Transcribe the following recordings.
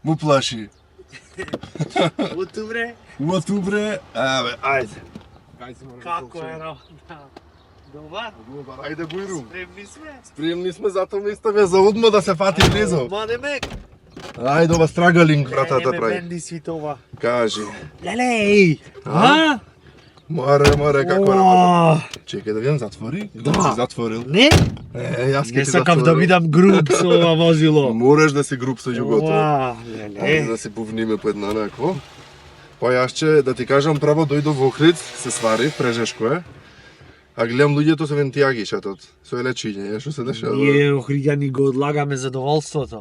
Му плаши. Утубре, Утубре, ајде. како е работа? Добар? Ајде бујрум. Спремни сме? Спремни сме, затоа ми ставе за одма да се фати близо. Мадемек! Ајде, ова страгалинг, братата прави. Бенди свитова. Кажи. Леле! А? Море, како работа? Чекај да видам, затвори? Да. Си затворил. Не? Јас Не сакам да бидам груб со ова возило. Мораш да си груб со југото. Леле. Ајде да се повниме по една нако. Па јас че, да ти кажам, право дојдов во Охрид, се свари, прежешко е. А гледам луѓето со вентијаги шатот, со лечиње, што се дешава? Ние охриѓани го одлагаме задоволството.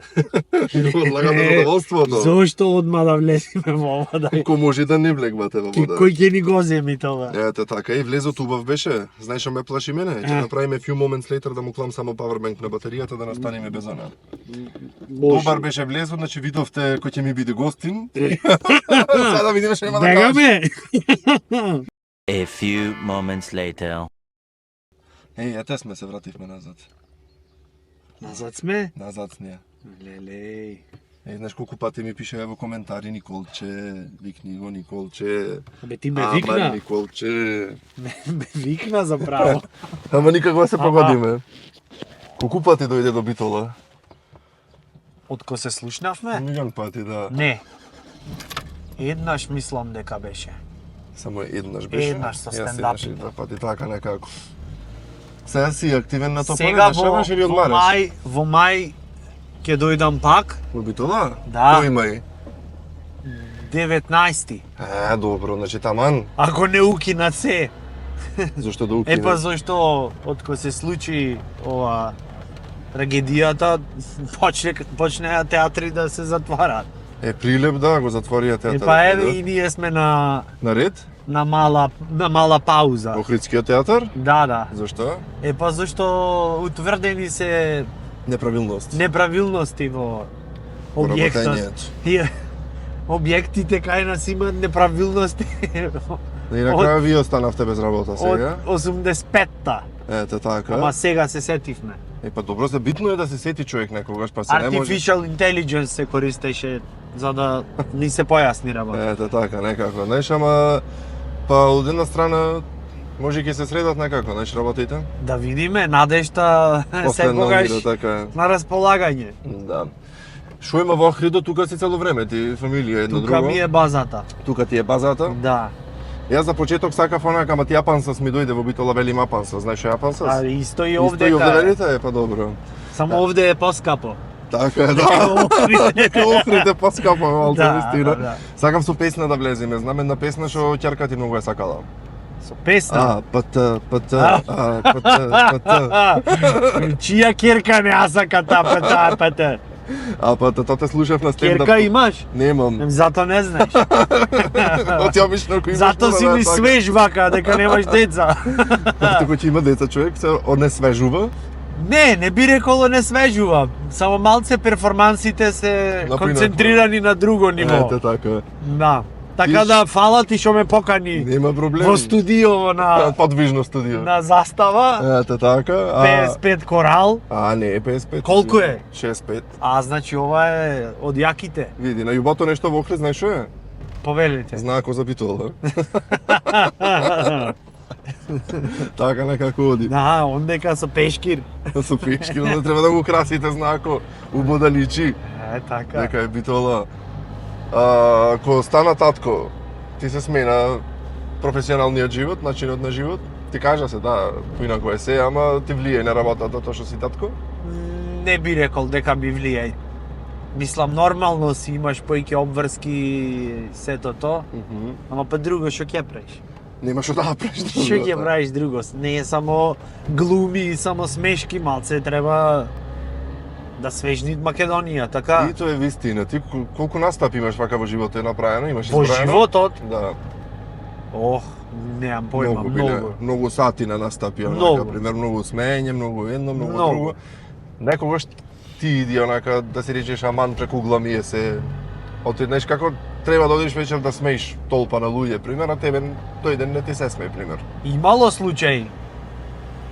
Одлагаме задоволството. Зошто одма да влеземе во вода? Ко може да не влегвате во вода? Кој ќе ни го земи тоа? Ете така, и влезот убав беше. Знаеш што ме плаши мене? Ќе направиме few moments later да му клам само powerbank на батеријата да настанеме без она. Добар беше влезот, значи видовте кој ќе ми биде гостин. Сега да видиме што има да кажа. Бегаме! A few moments later. Ете сме се вративме назад. Назад сме? Назад сме. Леле. Знаеш колку пати ми пише во коментари Николче, викни го Николче. Бе ти ме Ама викна? Николче. Ме викна заправо. Ама никако да се погодиме. Колку пати дојде до Битола? Откако се слушнавме? Милион пати, да. Не. Еднаш мислам дека беше. Само еднаш беше. Еднаш со Јас стендап. еднаш и два пати, така некако. Сега си активен на тоа Сега дешаваш или одмараш? во мај ќе дојдам пак. Во Битола? Да. Кој мај? 19. Добро, значи таман. Ако не укинат се. Зошто да укинат? Па зашто откако се случи ова трагедијата почнеа театри да се затварат. Прилеп да го затворија театар. Па еве и ние сме на Наред? мала пауза. Охридскиот театар? Да. Зашто? Па зашто утврдени се неправилности во објектот. работењето. Објектите кај нас имаат неправилности И на крај вие останавте без работа од сега. 85-та. Ете така. Ама сега се сетивме. Па добро, се битно е да се сети човек некогаш, па се не може. Artificial intelligence се користеше за да ни се појасни работа. Ете така, некако, знаеш, ама па од една страна може ќе се средат некако, знаеш, работите. Да видиме, надежта секогаш така. на располагање. Да. Шо има во Охридот, тука си цело време, ти фамилија едно друго. Тука ми е базата. Тука ти е базата. Да. Јас за почеток сакав онака, ама ти Јапансас ми дојде во Битола, велим Јапансас, знаеш што е Јапансас? А исто и Исто овде. и овде велите, па добро. Само овде е поскапо. Така е, да. Дека Охрид е поскапо, малце, вистина. Да. Сакам со песна да влеземе, знам една песна што ќерка ти многу е сакала. Со песна. пата. Чија керка не асака та пата. Пата, тоа те слушав на стендап. Керка имаш? Немам. Зато не знаеш. Оти обично кој имаш. Зато си ми свеж вака дека немаш деца. Како ќе има деца човек се однесвежува. Не би рекол не свежува. Само малце перформансите се концентрирани на друго ниво. Ете така. Да. Така да фала ти што ме покани. Нема проблем. Во студио на подвижно студио. На Застава. Ете така. 55 корал. Не е 55. Колку е? 65. Значи ова е од јаките. Види, на јубото нешто во Охрид, знаеш што е? Повелите. Знако за Битола. Така некако оди. Да, ондека со пешкир. Со пешкир, да треба да го красите знако, убо да личи. Така. Дека е Битола. Ко стана татко, ти се смена професионалниот живот, начинот на живот. Ти кажа се, да, поинако е се, ама ти влијае на работата тоа што си татко? Не би рекол дека ми влијае. Мислам, нормално си имаш поиќе обврски сето тоа, ама па друго што ќе правиш? Нема што да направиш. Што ќе правиш друго? Не е само глуми, само смешки, малце треба да свежни Македонија, така? И тоа е вистина. Ти колку настапи имаш вака во животот е направено? Имаш во изброено? животот? Да. Немам појма, многу. Многу сати на настапи, онака, пример, многу смеење, многу едно, многу друго. Некогаш ти иди онака да се речеш аман преку гламие се. Знаеш како треба да одиш вечер да смееш толпа на луѓе, пример, а тебе тој ден не ти се смее, пример. Имало случаи.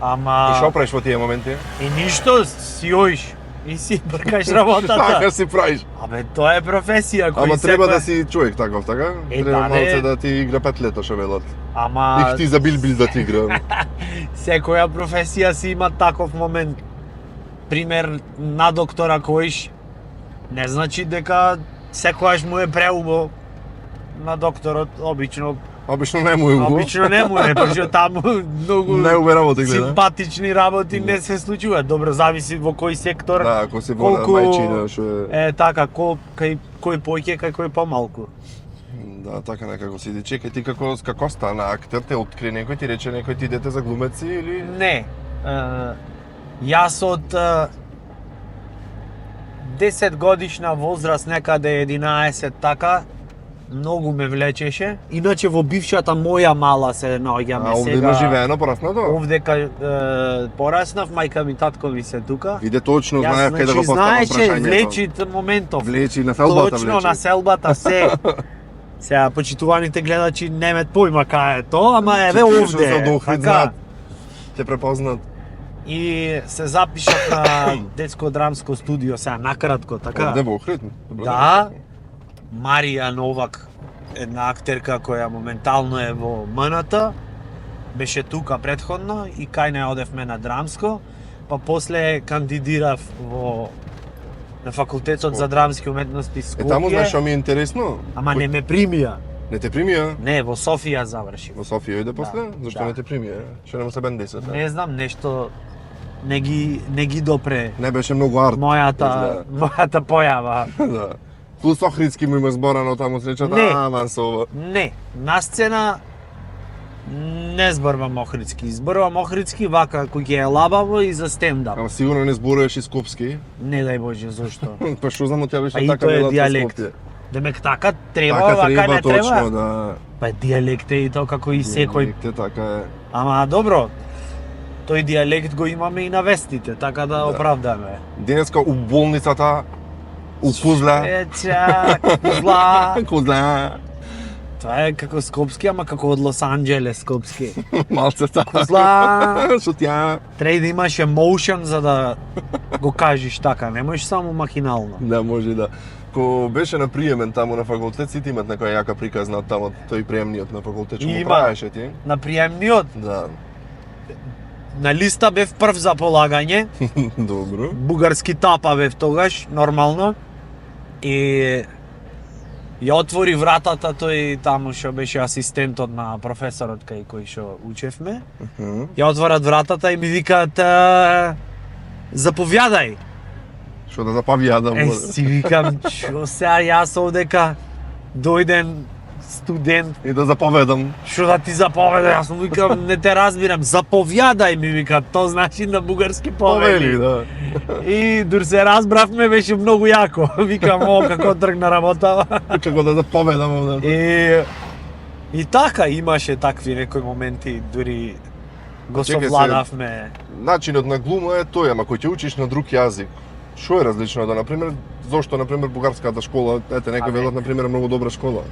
Ама... И што правиш во тие моменти? И ништо, си оиш. и си бркаш работата. Така си правиш. Абе, тоа е професија кој Ама треба секој- да си човек таков, така? Е, Треба да, малце не. да ти игра 5 лета, што велат. Ама И ти за бил да ти игра. секоја професија си има таков момент. Пример на доктора којш не значи дека секојаш му е преубо на докторот, обично Обично не му е убаво. обично не му е, пошто таму многу Не убе работи гледа. симпатични работи не се случуваат. Добро, зависи во кој сектор. Да, ако си во колку- мајчина, што е... Така, кој поќе, кој помалку. Да, така некако си. Чекај, ти како стана актер, те откри некој, ти рече некој ти идете за глумеци или... Не. Јас од 10 годишна возраст, некаде 11 така, многу ме влечеше. Иначе во бившата моја мала се наоѓаме А овде сега. има живеено пораснато? Овде пораснав, мајка ми, татко ми се тука. Виде точно, Јас, знаев кај да го поставам знаеше, прашањето. влечи моментов. Влечи, на селбата Точно влечи. на селбата се. Сега почитуваните гледачи немет појма кај е тоа, ама еве Ти се овде. од Охрид Така. знаат. Те препознат. И се запишав на детско драмско студио, сега накратко, така. Овде во Охрид? Добро, Да. Марија Новак, една актерка која моментално е во МНТ, беше тука претходно и кај не одевме на драмско, па после кандидирав на факултетот за драмски уметности Е, таму знаеш Скопје, што ми е интересно? ама не ме примија. Не те примија? Не, во Софија завршив. Во Софија иде после? Зашто да. не те примија? Што не му се бен 10? Не знам, нешто не ги допре Не беше многу арт. мојата појава. Да. Плюс Охридски му има зборано таму сречата, Не. аман со ова. Не, на сцена не зборувам охридски. Зборувам охридски вака кој ќе е лабаво и за стендап. Ама сигурно не зборуваш и скопски. Не дај Боже, зошто? Па што знам од тебе Па што и така тоа е велат во дијалект. Скопје. Демек така треба, Така вака треба не точно, треба. да. Па дијалект е и тоа како и секој. Дијалект е, така е. Ама добро, тој дијалект го имаме и на вестите, така да оправдаме. Денеска у болницата у Кузла. Еча, Кузла. Кузла. Тоа е како скопски, ама како од Лос Анџелес скопски. Малце така. Кузла. Што тја? Треба да имаш емоушен за да го кажеш така, не можеш само махинално. Да, може да. Ко беше на приемен таму на факултет, сите имат некоја јака приказна од таму, тој приемниот на факултет, што му Има. правеше ти? На приемниот, Да. на листа бев прв за полагање, Добро. бугарски тапа бев тогаш, нормално. И ја отвори вратата тој таму што беше асистентот на професорот кај кој што учевме. Ја отворат вратата и ми викаат заповјадај. Што да запавјадам. Е, си викам, што сега јас овдека дојден студент, И да заповедам. што да ти заповеда, јас му викам, не те разбирам, заповјадај ми вика, тоа значи на бугарски повели. да. И дур се разбравме, беше многу јако. Викам, о, како тргна работа. Како да заповедам овде. И така, имаше такви некои моменти, дури го Чекај се. совладавме. Начинот на глума е тој, ама кој ќе учиш на друг јазик, што е различно да, например, зошто, например, бугарската школа, ете, некој Абе. велат, например, многу добра школа.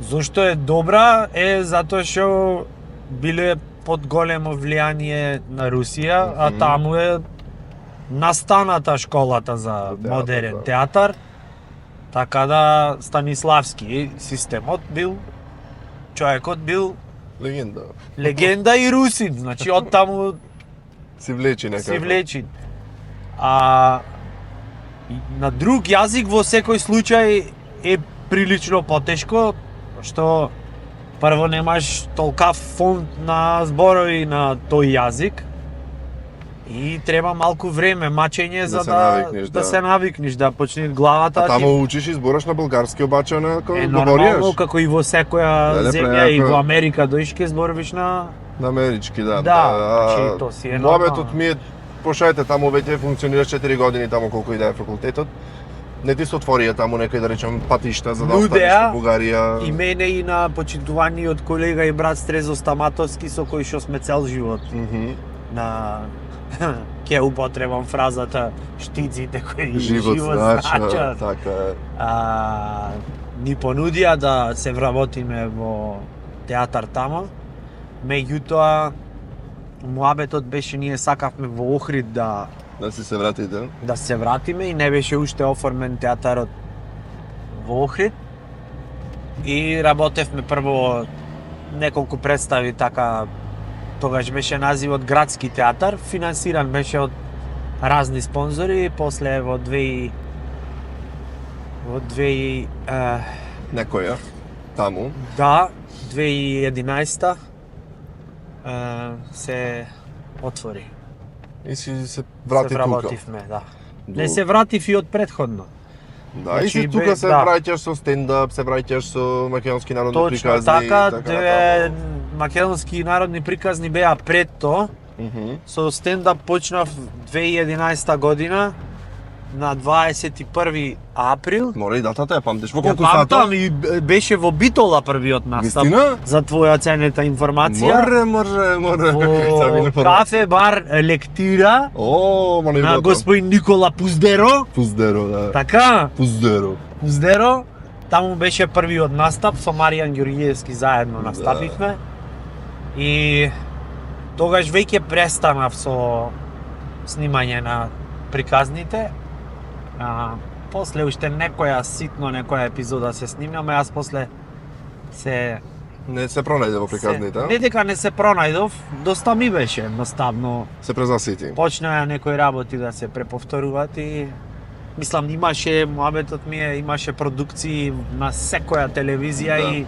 Зошто е добра е затоа што биле под големо влијание на Русија, а Мгм. таму е настаната школата за За театар, модерен да. театар. Така да Станиславски системот бил, човекот бил Легенда. легенда и русин, значи од таму Си влечи некако. си влечен. А и на друг јазик во секој случај е прилично потешко, што прво немаш толкав фонд на зборови на тој јазик и треба малку време, мачење за се да навикнеш, да. се навикнеш, да почне главата А ти таму учиш и збораш на български, обаче онако е нормално говориш како и во секоја Леле, земја и преако. во Америка доиш ке збориш на на амерички, да. Да, значи, то си е Муабетот нормално. ми е, пошајте, таму веќе функционираш 4 години, таму колку и да е факултетот. Не ти се отворија таму некој, да речем, патишта за да останеш Нудеа во Бугарија. и мене и на почитуваниот колега и брат Стрезо Стаматовски со кој што сме цел живот Мгм. на ќе употребам фразата штиците кои Живот значи, значат. така е. Ни понудија да се вработиме во театар тамо. Меѓутоа муабетот беше ние сакавме во Охрид да Да си се вратите. Да се вратиме и не беше уште оформен театарот во Охрид. И работевме прво неколку представи така, тогаш беше називот Градски театар, финансиран беше од разни спонзори, после во 2000 Некоја таму. да, 2011 се отвори. И си се Се врати тука. вработивме, да. Не се вратив и од предходно. Да, и си Значи, тука бе- се да. враќаш со стендап, се враќаш со македонски народни Точно приказни. така, натаму. две македонски народни приказни беа пред тоа. Мгм. Со стендап почнав 2011 година на 21 април. Мора и датата ја памтиш. Во Ја колку сата? памтам и беше во Битола првиот настап. Вистина? За твоја ценета информација. Може. Во кафе бар Лектира О, ма не на го господин Никола Пуздеро. Пуздеро, да. Така, Пуздеро. Пуздеро. Таму беше првиот настап, со Маријан Ѓорѓиевски заедно настапивме. И тогаш веќе престанав со снимање на приказните. После уште некоја епизода се снимаме, јас после се Не се пронајде во приказните, Не дека не се пронајдов, доста ми беше едноставно. се презасити. Почнаа некои работи да се преповторуваат и мислам имаше муабетот ми имаше продукции на секоја телевизија Да. и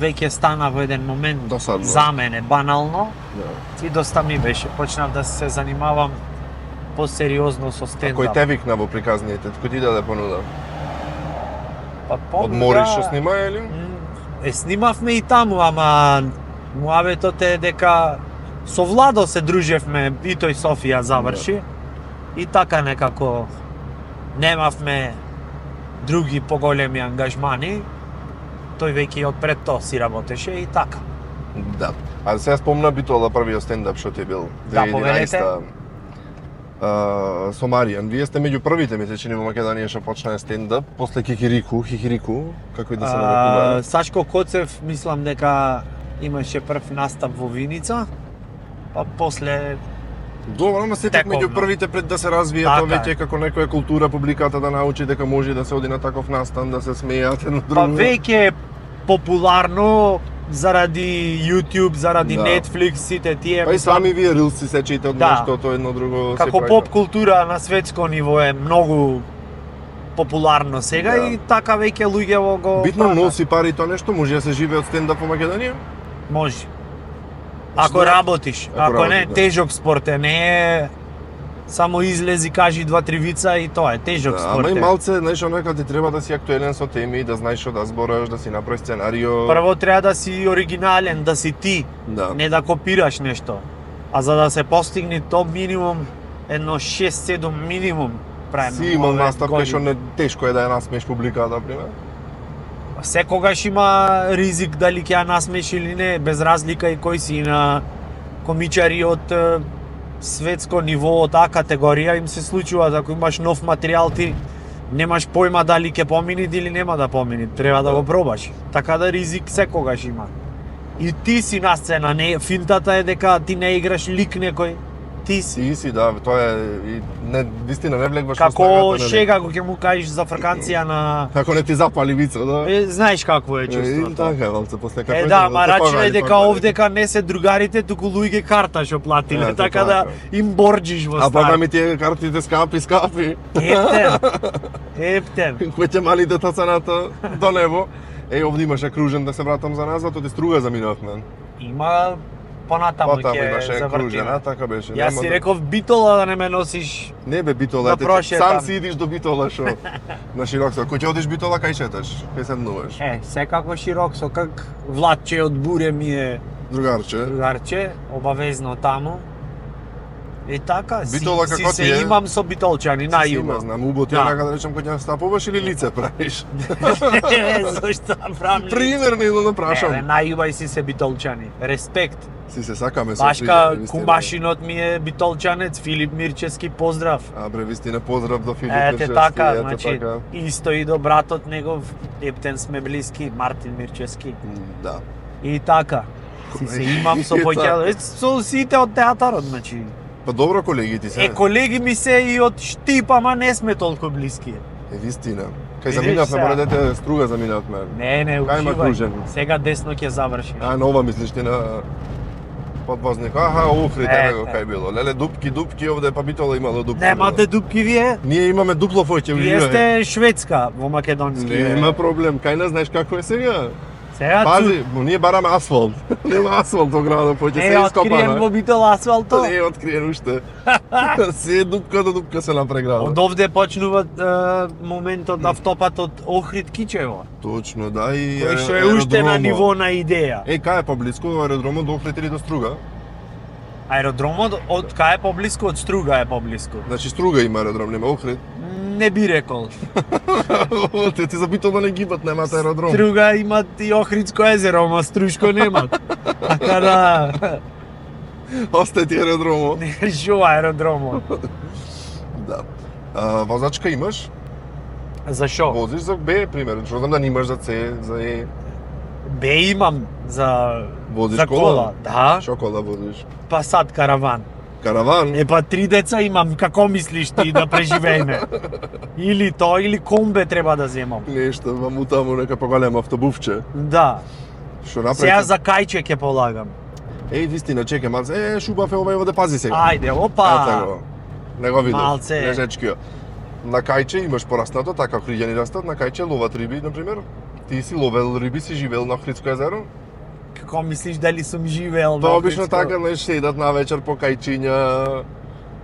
веќе стана во еден момент Досадно. за мене банално Да. и доста ми беше. Почнав да се занимавам посериозно со Кој стендап. те викна во приказните? Кој ти даде понуда? Па Одмориш што снима или? Снимавме и таму, ама муабетот е дека со Владо се дружевме и тој Софија заврши. И така некако немавме други поголеми ангажмани. Тој веќе од пред тоа си работеше и така. Да. А сега спомна Битола првиот стендап што ти бил. Да, повелете. Со Маријан. Вие сте меѓу првите, ми се чини, во Македонија што почна стендап, после Хихирику, како и да се нарекува. Сашко Коцев, мислам дека имаше прв настап во Виница, па после Добро, ама сепак меѓу Тековно. првите пред да се развие Така тоа е. веќе како некоја култура публиката да научи дека може да се оди на таков настан, да се смејат едно друго. па веќе е популарно заради YouTube, заради Да. Netflix, сите тие. Па и мислам, сами вие рилси сечите од Да. нештото едно друго се како прави. поп култура на светско ниво е многу популарно сега Да. и така веќе луѓе го Битно пратат. носи пари тоа нешто, може да се живее од стендап во Македонија? Може. Ако Што? работиш, ако не, работиш, да. тежок спорт е, не е само излези, кажи 2-3 вица и тоа е тежок Да, спорт. ама и е. малце, знаеш, онака ти треба да си актуелен со теми, да знаеш што да збораш, да си направиш сценарио. Прво треба да си оригинален, да си ти, Да. не да копираш нешто. А за да се постигне тоа минимум едно 6-7 минимум правиме. Си имал ове настап години. што не тешко е да ја насмеш публиката, пример. Секогаш има ризик дали ќе ја насмеш или не, без разлика и кој си на комичари од светско ниво, од А категорија им се случува, ако имаш нов материјал ти немаш појма дали ќе помини или нема да помини, треба да го пробаш. Така да ризик секогаш има. И ти си на сцена, не финтата е дека ти не играш лик некој, ти си. Си, да, тоа е и не вистина не влегваш во Како снагата, шега кога ќе му кажеш за фрканција на Како не ти запали вица, да. знаеш какво е И чувството. така е, валце, после како Да, ма рачунај дека овдека не се другарите, туку луѓе карта што платиле, Ето, така да така. им борџиш во А па старт. ми тие картите скапи. Ептен. Кој ќе мали дета цената до небо. Овде имаше кружен да се вратам за назад, од Струга заминавме. Има понатаму Потаму ќе имаше кружен, завртиме. а така беше. Јас Нема си да- реков Битола да не ме носиш. Не бе Битола, Да те прошетам. сам си идиш до Битола шо. На Широксо. Кој ќе одиш Битола кај шеташ? Кај седнуваш? Секако широк со как Владче од Буре ми е Другарче. другарче, обавезно таму. И така, Битола си како се ти е? имам со битолчани на Си југо. има, знам, убот Да. да речем кога ќе стапуваш или лице правиш. Зошто правам лице? Примерно да Еве, прашам. најубај си се битолчани. Респект. Си се сакаме со Башка пријатели, вистина. кумбашинот ми е битолчанец, Филип Мирчевски, поздрав. А бре, вистина поздрав до Филип Ете Мирчевски, така, ете значи, така. исто и до братот негов, Ептен сме блиски, Мартин Мирчевски. Да. И така, си се имам со И поќел, така. со сите од театарот, значи. Па добро колеги ти се. колеги ми се и од Штип, ама не сме толку блиски. Вистина. Кај Видиш заминавме, сега. мора дете струга заминавме. Не, Кај има уживај. кружен? Сега десно ќе завршиш. А, на ова мислиш ти на подвозник. Аха, Охрид, еве го Ете. кај било. Леле, дупки, овде па Битола имало дупки. Немате дупки вие? Ние имаме дупло фоќе, Вие сте Шведска во македонски. Нема проблем, кај не знаеш како е сега. Сега Пази, ние бараме асфалт. Нема асфалт во градот, поќе не се е откриен ископано. во Битол асфалто. Не е откриен уште. Се дупка до дупка се напре Од градот. овде почнува моментот автопатот Охрид Кичево, Точно, да, и кој што е уште на аеродромот. ниво на идеја. Кај е поблиску аеродромот до Охрид или до Струга? Аеродромот од кај е поблиску, од Струга е поблиску. Значи Струга има аеродром, нема Охрид. Не би рекол. Ти за Битола не гибат, немат аеродром. Струга имат и Охридско езеро, ама Струшко немат. Така да Остај ти аеродромот. не решува аеродромот. Да. Возачка имаш? Зашо? Возиш за Б, примерно, што знам да немаш за С, за Е. Бе имам за Возиш за кола? кола, да. Што кола возиш? Пасат караван. Караван? Е па 3 деца имам, како мислиш ти да преживееме? Или то, или комбе треба да земам. Нешто, вам таму нека поголем автобувче. Да. Што направи? Сега за кајче ќе полагам. Вистина, чекай малце. Шубав е овај овде, пази сега. Ајде, опа. Ете го. Не го видов. Малце. Нежечкиот. На кајче имаш пораснато, така хриѓани растат, на кајче ловат риби, например. Ти си ловел риби, си живеел на Охридско езеро? Како мислиш дали сум живеел Тоа на обично Охридско? така, знаеш, седат на вечер по кајчиња,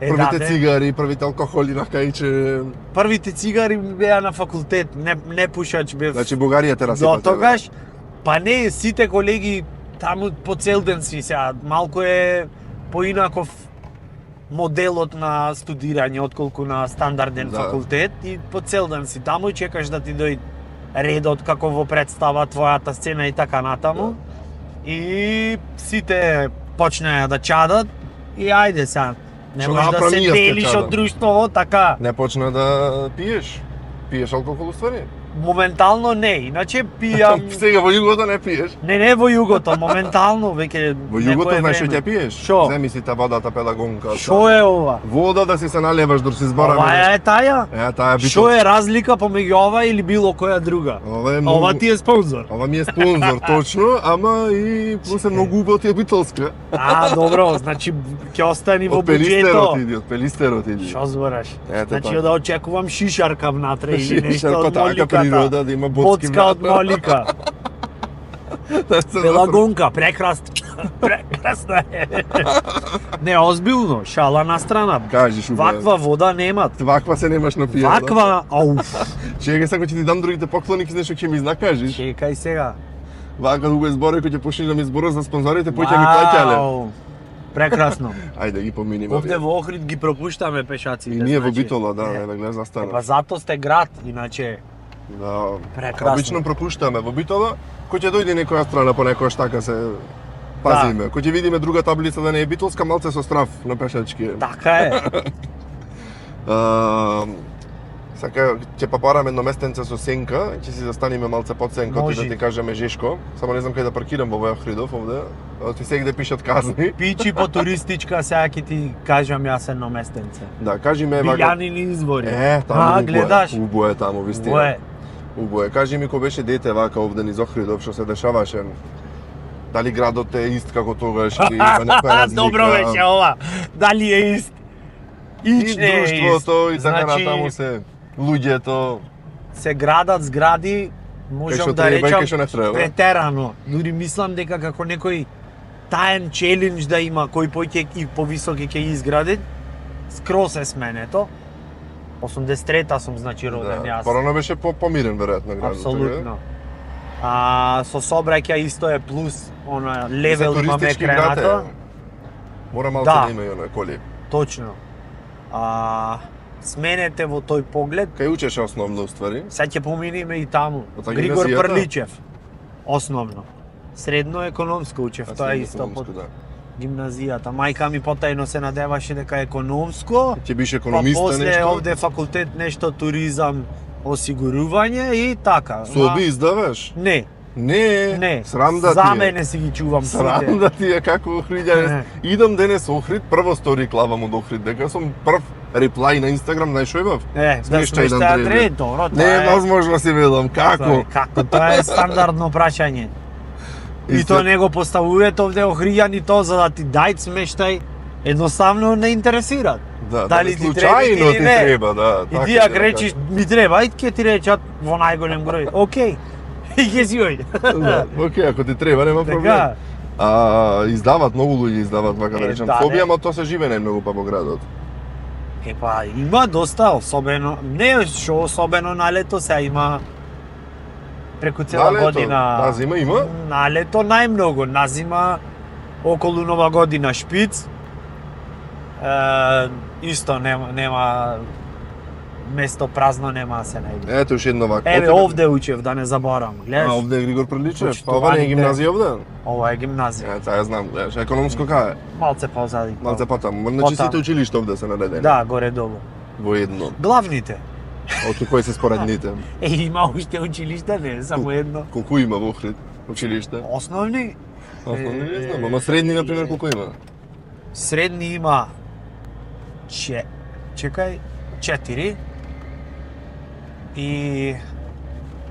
првите да, цигари, првите алкохоли на кајче. Првите цигари ми беа на факултет, не пушач бев. Значи Бугарија те До расипате. тогаш, па не, сите колеги таму по цел ден си сега, малку е поинаков моделот на студирање отколку на стандарден Да. факултет и по цел ден си таму и чекаш да ти дојде редот како во представа твојата сцена и така натаму. И сите почнеа да чадат и ајде сега. Не Што можеш да направи се ние сте делиш чадам? од друштвото така. Не почна да пиеш. Пиеш алкохол уствари? Моментално не, иначе пијам. Сега во југото не пиеш. Не во југото, моментално веќе Во југото некое знаеш што време. ќе пиеш? Шо? Земи си та водата пелагонка. Шо е ова? Вода да си се налеваш дор си збораме. Ова е таја? Таа е Што е разлика помеѓу ова или било која друга? Ова е многу... Ова ти е спонзор. Ова ми е спонзор, точно, ама и плюс е многу убаво ти е битолска. Добро, значи ќе остани во Од пелистерот буџето. иди, од пелистерот иди. Што збораш? Ете Значи така. да очекувам шишарка внатре или нешто Шишарка, од така моликата. природа, да има боцки Боцка од внатре. молика. Пелагонка, прекрасна е. Не, озбилно, шала на страна. Кажеш, убаво. Ваква вода немат. Ваква се немаш на пијата. Ваква, ауф. Чекај сега ќе ти дам другите поклони, ќе знаеш што ќе ми знакажеш. Чекај сега. Вака дуго збори кој ќе почнеш да ми зборуваш за спонзорите, поќе ми плаќале. Вау, прекрасно. Ајде ги поминиме. Овде во Охрид ги пропуштаме пешаците. И ние во значи. Битола, да, Е, не гледаш застана. Па зато сте град, иначе. Да. Прекрасно. Обично пропуштаме во Битола, кој ќе дојде некоја страна по некоја штака се пазиме. Кој ќе видиме друга таблица да не е битолска, малце со страв на пешачки. Така е. Сака ќе папараме едно местенце со сенка, ќе си застаниме малце под сенката Може. да ти кажеме Жешко. Само не знам кај да паркирам во овој Охридов овде. Ти сегде пишат казни. Пичи по туристичка, сега ќе ти кажам јас едно местенце. Да, кажи ме вака. Билјанини извори. Таму гледаш? Убо е таму, вистина. Во е. Убо е. Кажи ми кој беше дете вака овде низ Охридов, што се дешаваше? Дали градот е ист како тогаш или има некоја разлика? Добро беше ова. Дали е ист? И Ич не е ист. друштвото и така Значи, натаму се луѓето. се градат згради, Кај можам што да треба и кај речам што не треба. претерано. Дури мислам дека како некој таен челендж да има кој поќе и повисоки ќе изгради, скроз е сменето. 83-та сум значи роден јас. Порано беше помирен веројатно градот. Апсолутно. Со сообраќај исто е плюс, она Левел левел имаме туристички град кренато. е. Мора малце Да. да има и оној коли. Точно. Сменете во тој поглед. Кај учеше основно уствари? Сега ќе поминиме и таму. Од Григор гимназијата? Прличев. Основно. Средно економско учев, тоа е исто под Да. гимназијата. Мајка ми потајно се надеваше дека економско, Ќе беше па економиста после нешто? овде факултет нешто туризам, осигурување и така. Соби издаваш? Не, Не, срам да за ти е. мене си ги чувам Срам сите. да ти е како Охридјанец. Идам денес Охрид, прво стори клавам од Охрид, дека сум прв реплај на Инстаграм, знаеш што имав? Да Смештај смештаат Андреј. ред, добро, Не е возможно си велам, како? Како, тоа е стандардно прашање. И Исто- тоа не го поставуваат овде Охријани тоа за да ти дајт смештај, едноставно не интересираат. Да, Дали ти треба случајно или ти не? треба, да. И така ти е, ако речиш ми треба, и ќе ти речат во најголем број. Океј. И ќе си ој. Да, окей, ако ти треба, нема проблем. Така. Издават, многу луѓе издават, вака да Е, речем, да, фобија, не. ама тоа се живе најмногу па во градот. Епа, има доста, особено, не што особено на лето, се има преку цела На лето, година. на зима има? На лето најмногу, на зима околу Нова година Шпиц. Исто нема место празно нема да се најде. Ето уште едно вака. Еве овде учев, да не заборам, гледаш? Овде е Григор Приличев, Почитуваните. па ова не е гимназија овде? Ова е гимназија. Таа ја знам, гледаш, економско кај е? Малце позади. Малце потаму, значи Потаму. сите училишта овде се наредени. Да, горе-долу. Во едно. Главните. Од кои се споредните? Има уште училишта, не е само едно. Колку има во Охрид училиште? Основни, Основни не знам, ама средни например колку има? средни има чекај, 4 и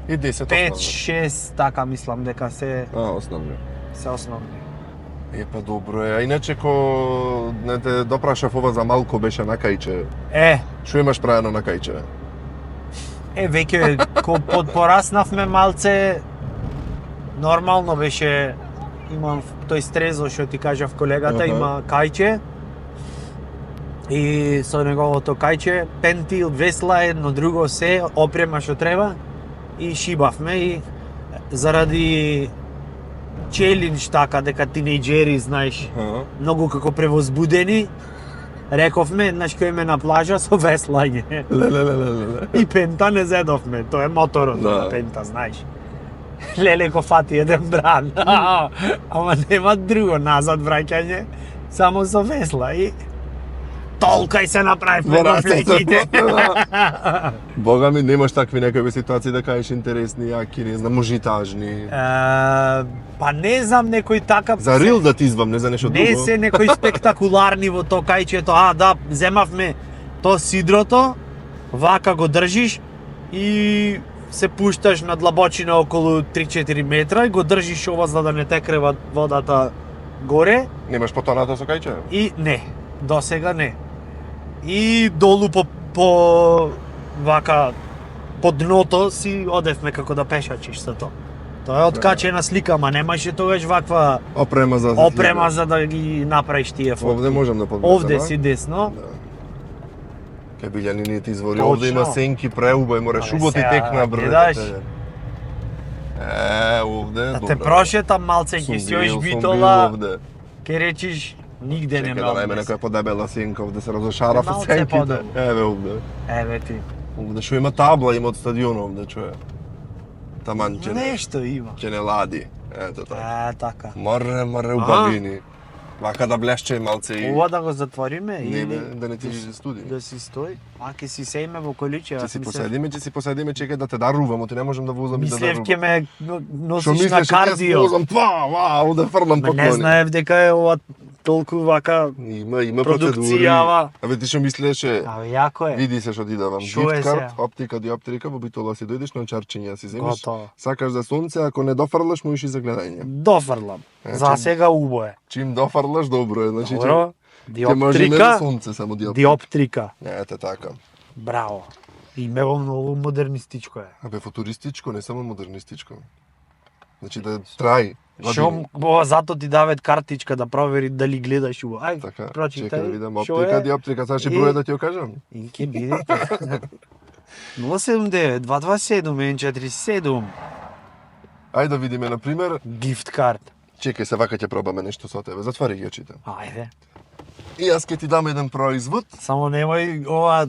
И 10 5, основни. 6, така мислам дека се Основни. основни. Па добро е, а иначе ко не те допрашав ова за малку беше на кајче. Што имаш правено на кајче? Веќе пораснавме малце, нормално беше, имам тој стрезо што ти кажав колегата, Аха. има кајче, и со неговото кајче, пентил, весла, едно друго се, опрема што треба, и шибавме, и заради челендж така, дека тинејџери, знаеш, многу како превозбудени, рековме, еднаш кој ме на плажа со веслање. Лелелелеле. И пента не зедовме, тоа е моторот Да. на пента, знаеш. Леле ко фати еден бран. Ама нема друго назад враќање, само со весла и толка и се направивме Во во рацете. флеките. Бога ми, немаш такви некои ситуации да кажеш интересни, јаки, не знам, можитажни. Па не знам некој такав. За рил да ти извам, не за нешто друго. Не се некои спектакуларни во тоа кајчето. Да, земавме то сидрото, вака го држиш и се пушташ на длабочина околу 3-4 метра и го држиш ова за да не текрева водата горе Немаш потонато со кајче? и не, досега не. И долу по вака по дното си одевме како да пешачиш со тоа. Тоа е откачена слика, ама немаше тогаш ваква Опрема за опрема за да ги направиш тие фотки. Овде можам да подбрзам. Овде си десно. Да. Кај билјанините извори, Точно. овде има сенки преубај, море Абе, шуботи сега, текна гледаш? брде. Овде, Да добро. те прошетам малце, ќе си оиш битола, овде. ќе речиш нигде Чекај нема. да најме некоја подебела сенка, овде се разошарав од Малце сенките. подолу. Еве овде. Еве ти. Овде што има табла, има од стадионот овде, чуе. Таман ќе не, Нешто има. ќе не лади. Ето така. Така. Море убавини. Вака да блешче малце и... Ова да го затвориме Не, или да не ти студи. да си стои, а ќе си сеиме во количе. Ќе си поседиме, чекај да те дарувам, ти не можам да возам и да Мислев дарувам. ќе ме Што носиш на мислиш, ќе кардио. возам, овде фрлам Ме не поклони. знаев дека е ова толку вака. Има продукција, процедури. ава. Абе ти што мислеше? Абе јако е. Види се што ти давам. Шо е Gift card, се? оптика, диоптрика, во битола си дојдеш на чарчиња, си земеш. Готово. Сакаш за сонце, ако не дофрлаш, можеш и за гледање. Дофрлам. За сега убо е. Чим дофрлаш, добро е. Значи, Добро. ќе можеме за Диоптрика. сонце само диоптрика. Диоптрика. Ете така. Браво. Имево многу модернистичко е. Абе футуристичко, не само модернистичко. Значи да траи. Шо ова зато ти дават картичка да провери дали гледаш убаво. Ај, Така, прочитај. чекай да видам Шо оптика, е? диоптрика, сега ќе И- броја да ти ја кажам. И ќе биде. 079 227 147 Ајде да видиме на пример. gift card. Чекај се вака ќе пробаме нешто со тебе. Затвори ги очите. Ајде. И јас ќе ти дам еден производ. Само немој ова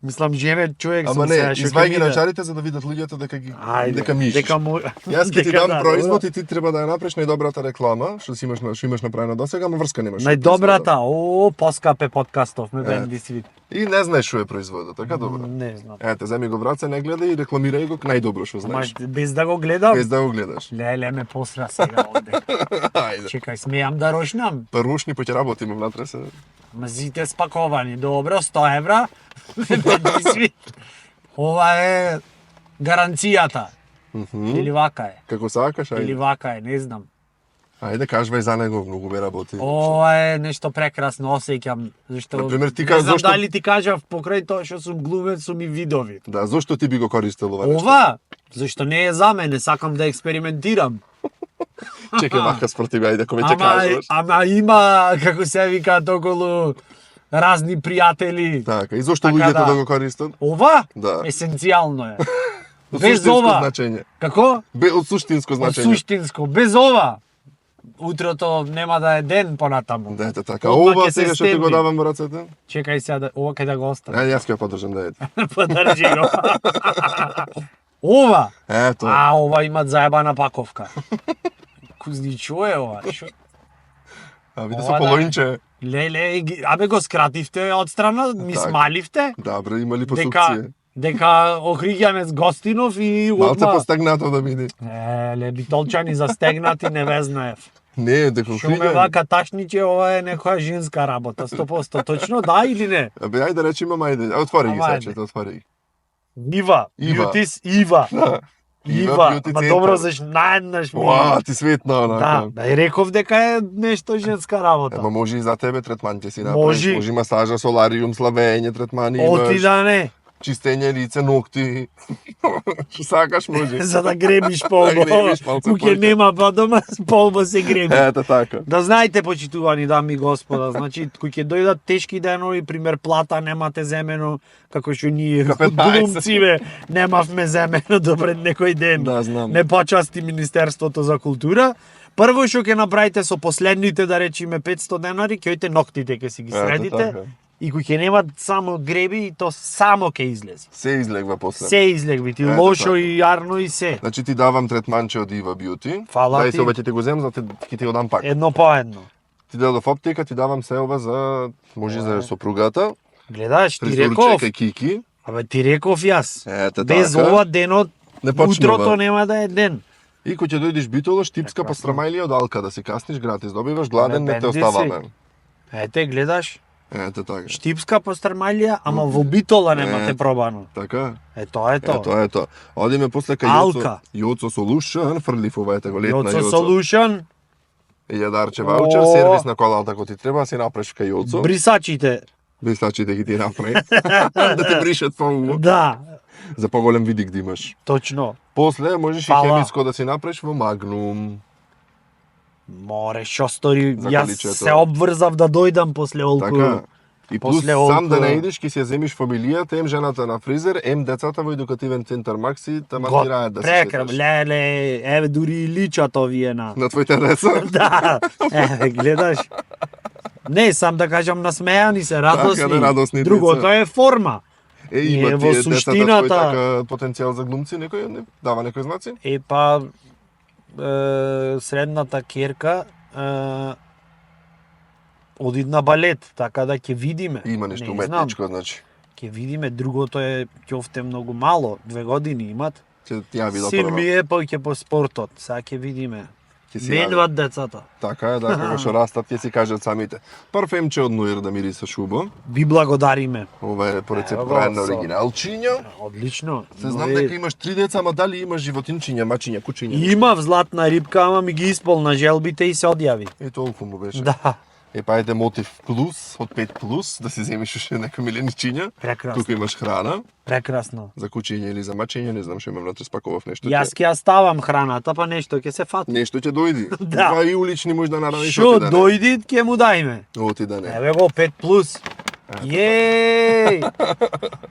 Мислам, жене човек Ама сум не, сега, што ќе извај ги видат. начарите за да видат луѓето Ајде, дека мишиш. дека му... Јас ќе ти дека дам да, производ добро. и ти треба да ја направиш најдобрата реклама, што имаш направено досега, ама врска немаш. Најдобрата, поскапе подкастов ме бенди свит. И не знаеш што е производот, така добро. Не знам. Ете, земи го браце, не гледај и рекламирај го најдобро што Ама знаеш. без да го гледам? Без да го гледаш. Леле, ме посра сега овде. Ајде. Чекај, смејам да рошнам. Парушни па ќе работиме внатре се. Мазите спакувани, добро, 100 евра. Ме бенди свит. Ова е гаранцијата. Или вака е. Како сакаш, Или ајде. вака е, не знам. Ајде, кажувај за него, многу ме работи. Ова е нешто прекрасно, осеќам. Зашто, Например, ти не кажа знам зошто- дали ти кажав покрај тоа што сум глумец, сум и видови. Да, зошто ти би го користел ова нешто? Ова, зашто не е за мене, сакам да експериментирам. Чекај мака спротив, ајде, ако веќе кажуваш. Ама има, како се викаат околу, разни пријатели. Така, и зошто Така луѓето да. да го користат? Ова, Да. есенцијално е. Од Без суштинско ова, значење. како? Од суштинско Од значење. суштинско, без ова, утрото нема да е ден понатаму. Да, ете така. Одма Ова ќе се сега што ти го стемни. давам во рацете? Чекај сега, ова кај да го оставам. Ајде, јас ќе ја подржам да ете. Подржи го. Ова, Ето. ова имат заебана паковка. Кузничо е ова, шо? А види ова со да. полоинче. Леле, абе го скративте од страна, ми Так. смаливте, Да, бре, има ли дека, посукција? дека Охриѓанец Гостинов и Малце одма... постегнато да биде. Ле, битолчани застегнати не ве знаев. Не, дека Шо ме Охриѓан. вака ташниче, ова е некоја женска работа, 100%. Точно, да или не? Абе, ајде да речеме, ајде. Отвори ги Ама, сачете, отвори ги. Ива, Ива. Бјутис, Ива. Ива, Ива, Beauty ма Center. добро, заш наеднаш ми... Уа, ти светна, Да, онака. да и реков дека е нешто женска работа. Ема може и за тебе третман ќе си направиш. Може. Може масажа, солариум, слабење, третмани Оти имаш. да не, Чистење лице, ногти. Што сакаш може. за да гребиш полбо. Да гребиш малце Куќе повеќе. нема, па дома с полбо се греби. Ето така. Да знаете, почитувани дами и господа, значи, кои ќе дојдат тешки денови, пример плата немате земено, како што ние Ka 15. глумциве немавме земено до пред некој ден. Да, знам. Не почасти Министерството за култура. Прво што ќе направите со последните, да речеме 500 денари, ќе ојте ноктите, ќе си ги Ето средите. така. И кој ќе немат само греби, и то само ќе излези. Се излегва после. Се излегви, ти Ето лошо така. и јарно и се. Значи ти давам третманче од Ива Beauty. Фала Дај ти. се ова ќе ти го земам, за ќе ти го дам пак. Едно по едно. Ти дадов аптека, ти давам се ова за може за сопругата. Гледаш, ти Фризурче реков, кај Кики. абе ти реков јас. Ете Без така. ова денот, Не почнува. утрото нема да е ден. И кога ќе дојдеш Битоло, штипска Прекрасно. пастрамајлија од Алка да си касниш гратис, добиваш гладен, не те бенди си. оставаме. Ете, гледаш, Ете така. штипска пострмалија, ама во битола немате Е. пробано. Така. Тоа е тоа. Ето. Одиме после кај Алка. Јоцо Solution, фрлив ова ете го летна Јоцо Јоцо. Solution, И ја дарче ваучер, О. сервис на колата ако ти треба, си направиш кај Јоцо. брисачите. Блистачи да ги ти направи. Да ти бришат поубаво. Да, За поголем видик да имаш. точно. После можеш и Фала. хемиско да си направиш во Магнум. Море, шо стори, За јас количето. се обврзав да дојдам после олку. Така. И плюс После сам да олку- не идеш, ќе си ја земиш фамилијата, ем жената на фризер, ем децата во едукативен центар Макси, тама ти раат да се Прекрасно, шеташ. леле, еве дури и личат овие на... На твоите деца. Да, еве, гледаш. Не, сам да кажам, насмејани се, радосни. Така, да, радосни Другото деца. е форма. Има Е, во тие децата суштината- твој така потенцијал за глумци, некој не дава некој знаци? Е, па, средната керка оди на балет, така да ќе видиме. Има нешто Не знам, уметничко, значи. ќе видиме, другото е ќофте многу мало, 2 години имат. Ќе ти јави да Син прва. ми е ќе по спортот, сега ќе видиме. Ќе си јави. Менуват децата. Така е, да, кога што растат, ќе си кажат самите. Парфемче од Нуир да мириса шубо. Би благодариме. Ова е по рецепт Ево го, правен на со- оригиналчиња. Одлично. Се знам Но е- дека имаш 3 деца, ама дали имаш животинчиња, мачиња, кучиња? Имав златна рибка, ама ми ги исполна желбите и се одјави. Е, толку му беше. Да, Е, па ете мотив плюс, од 5 плюс, да си земиш уште некој миленичиња. прекрасно. Тука имаш храна, Прекрасно. за кучиње или за мачиње, не знам што имам внатре, спакував нешто. Јас ќе ја ставам храната, па нешто ќе се фати. Нешто ќе дојди. Да. Това и улични можда нараниш. Што дојди, ќе му дајме. Оти да не. Еве го 5 плюс. Јеј!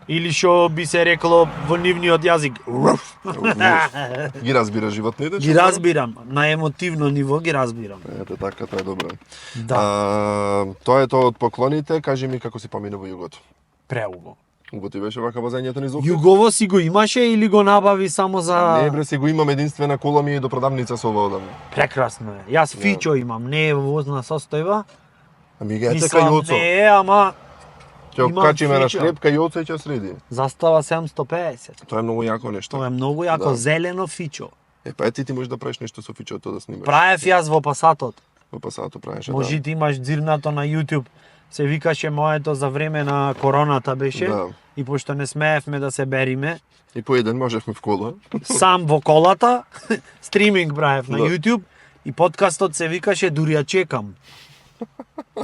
Или што би се рекло во нивниот јазик. Руф. Ги разбира животните? Ги разбирам, на емотивно ниво ги разбирам. Ете така, тоа е добро. Да, Тоа е тоа од поклоните, кажи ми како си помина во југото. преубаво. Убаво ти беше вака возењето низ Охрид? Југово си го имаше или го набави само за... Не бре, си го имам единствена кола ми е до продавница со ова одам. Прекрасно е. Јас Фичо имам, не е во возна состојба. Ами ги ете Мислам, кај Јоцо. не е, ама Ќе имам качиме на Фичо. шлеп кај Јоцо и ќе среди. застава 750. Тоа е многу јако нешто. Тоа е многу јако, Да. зелено Фичо. Е, па ти можеш да правиш нешто со Фичото да снимаш. Правев јас во Пасатот. Во Пасато правеше, Може да. ти имаш дзирнато на YouTube. Се викаше моето за време на короната беше. Да. И пошто не смеевме да се бериме, И по еден можевме в кола. сам во колата, стриминг правев на Да. YouTube и подкастот се викаше Дури ја чекам.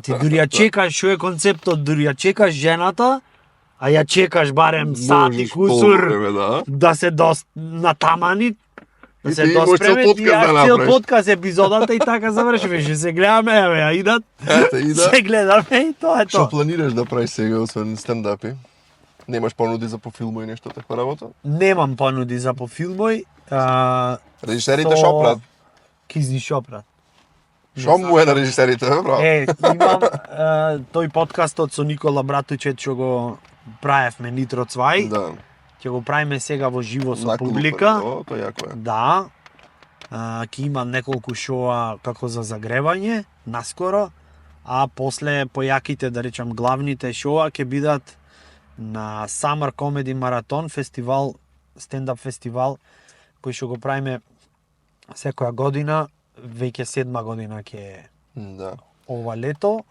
Ти дури ја чекаш, што е концептот, дури ја чекаш жената, а ја чекаш барем сат и Можеш кусур по-време, да. да се натамани, да И се ти имаш цел доспреме, и подкаст да јас цел направиш. подкаст епизодата и така завршваше. Се гледаме, еве, ја идат, Ете, и да. се гледаме и тоа е Што тоа. планираш да правиш сега, освен стендапи? Немаш понуди за по филмови и нешто таква работа? Немам понуди за по филмој, Режисерите со- шо прават? Кизни шопрат. Шо му е на режисерите, бро? Имам тој подкастот со Никола Братучет што го правевме Нитро Цвај. Да. Ќе го правиме сега во живо со На клупа, публика. О, тоа јако е. Да. Ќе има неколку шоа како за загревање наскоро, а после појаките, да речам, главните шоа ќе бидат на Summer Comedy Marathon фестивал, стендап фестивал кој што го правиме секоја година, веќе 7 година ќе е Да. ова лето.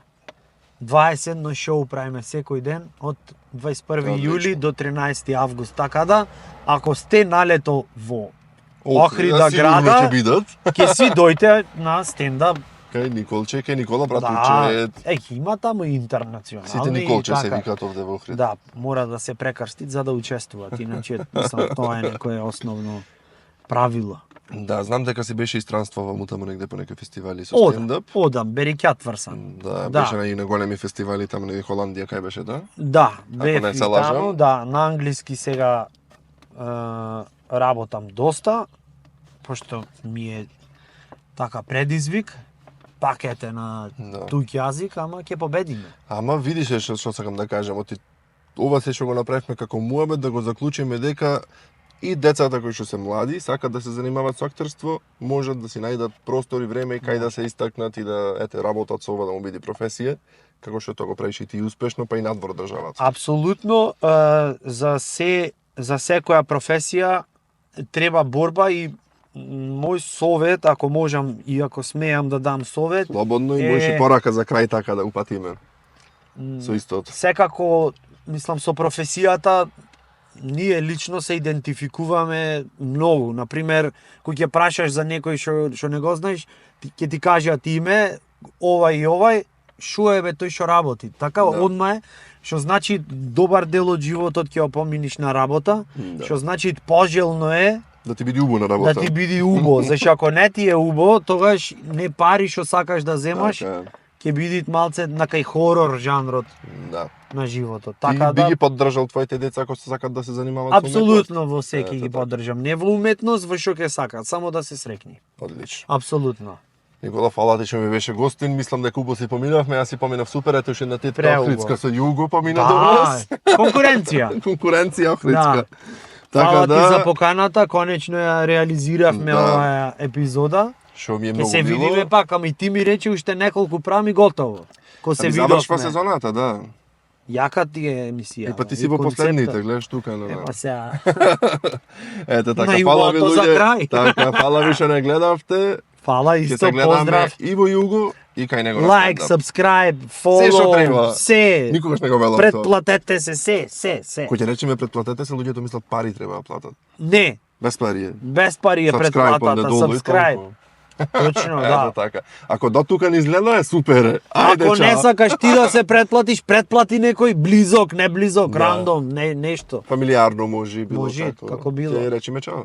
21 шоу правиме секој ден од 21 Одлично. јули до 13 август, така да ако сте налето во Охрида сигурно града, ќе бидат. ќе си дојте на стендап. Кај Николче, кај Никола Да, Братуче. има таму интернационални. Сите и Николче се така. викаат овде во Охрид. Да, мора да се прекрстит за да учествуваат, иначе мислам, тоа е некое основно правило. Да, знам дека си беше истранствувал му таму негде по некои фестивали со стендап. Одам, Берикјат врсам. Да, Да. беше на големи фестивали таму на Холандија кај беше, да? Да, не бев и се лажам. таму, да, на англиски сега работам доста, пошто ми е така предизвик, пак ете на Да. туѓ јазик, ама ќе победиме. Ама видиш што сакам да кажам, оти ова се што го направивме како муабет да го заклучиме дека и децата кои што се млади сакат да се занимаваат со актерство, можат да си најдат простор и време и кај да се истакнат и да ете работат со ова да му биде професија, како што тоа го правиш и ти успешно, па и надвор државата. Апсолутно, за секоја професија треба борба и мој совет, ако можам и ако смеам да дам совет, Слободно и можеш и порака за крај така да упатиме. Со истото. секако, мислам, со професијата ние лично се идентификуваме многу. Например, кој ќе прашаш за некој што не го знаеш, ќе ти кажат име, овај и овај, шо е бе тој што работи. Така Да. одма е, што значи добар дел од животот ќе опоминиш на работа, Да. што значи пожелно е Да ти биде убаво на работа. да ти биде убаво, зашто ако не ти е убаво, тогаш не пари што сакаш да земаш, Така, ќе бидат малце на кај хорор жанрот да. на животот. Така Така ти би да ги поддржал твоите деца ако се сакат да се занимаваат со уметност? апсолутно во секи Ето ги така. поддржам. Не во уметност, во што ќе сакат, само да се срекни. Одлично. Апсолутно. Никола, фала ти што ми беше гостин, мислам дека убаво си поминавме, јас си поминав супер, ето ше на тетка Преубаво. Охридска со Југо помина до Да, нас. конкуренција. Конкуренција Охридска. Да. Фала Така ти за да, поканата, конечно ја реализиравме Да. оваа епизода. што ми е Ќе многу се мило. видиме пак, ами ти ми рече уште неколку прами готово. Ко се Ами завршва видовме. сезоната, да. Јака ти е емисија. И па ти и си во концепта. последните, гледаш тука на. Ема сега. Ете така, На фала ви југото за луѓе. крај. Така, фала ви што не гледавте. Фала, Ќе исто се гледаме поздрав. и во Југо и кај него на Лайк, стендап. subscribe, Се што follow, треба. се. Никогаш не го велам тоа. Предплатете се, се. Кој ќе речеме предплатете се, луѓето мислат пари треба да платат. Не, Без пари е. без пари е Subscribe предплатата, онде долу и subscribe. толку. Точно, Ето да. така. Ако до тука не изгледа е супер. Е. Ајде, Ако не чао. сакаш ти да се предплатиш, предплати некој близок, не близок, Да. рандом, нешто. Фамилиарно може и било Може, како. како било. Ќе речеме чао.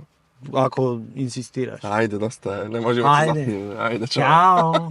Ако инсистираш. Ајде, доста е. Не можеме Ајде. да се запиме. Ајде, чао. Чао.